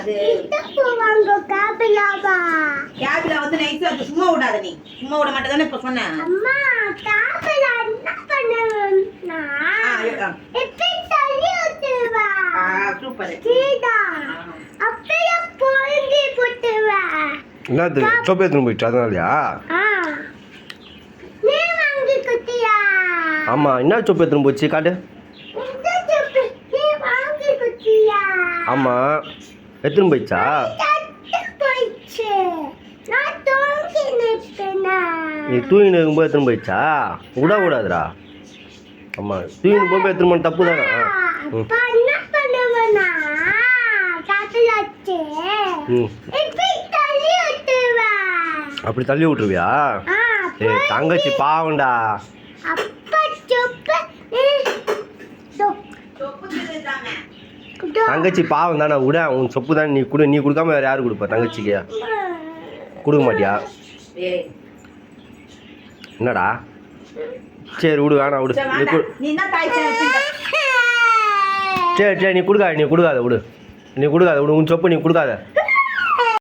அது போவாங்க காபிலாவா கேபில வந்து நைஸா சும்மா விடாத நீ சும்மா விட மாட்டேதானே இப்ப சொன்ன அம்மா காபில என்ன பண்ணுவனா இப்ப தள்ளி ஊத்துவா சூப்பர் சீதா அப்படியே போங்கி போட்டுவா என்னது சோப்பு எடுத்துன்னு போயிட்டு அதனாலயா நீ வாங்கி குத்தியா ஆமாம் என்ன சோப்பு எடுத்துன்னு போச்சு காட்டு இந்த சோப்பு நீ வாங்கி குத்தியா ஆமாம் எடுத்துன்னு போயிடுச்சா போயிடுச்சு நான் தூங்கி நிற்பேனா நீ தூங்கின்னு இருக்கும்போது எடுத்துன்னு போயிடுச்சா விடக்கூடாதுடா ஆமாம் தூங்கின்னு போய் எடுத்துன்னு போன தப்பு தானே அப்பா என்ன பண்ணுவேனா காப்பிலாச்சு இப்படி தள்ளி விட்டுவா அப்படி தள்ளி விட்டுருவியா சரி தங்கச்சி பாவண்டா அப்பா சொப்பு தங்கச்சி பாவம் தானே விட உன் சொப்பு தானே நீ கொடு நீ கொடுக்காம வேறு யார் கொடுப்பா தங்கச்சிக்கு கொடுக்க மாட்டியா என்னடா சரி விடு வேணாம் விடு சரி சரி நீ கொடுக்காத விடு நீ கொடுக்காத விடு உன் சொப்பு நீ கொடுக்காத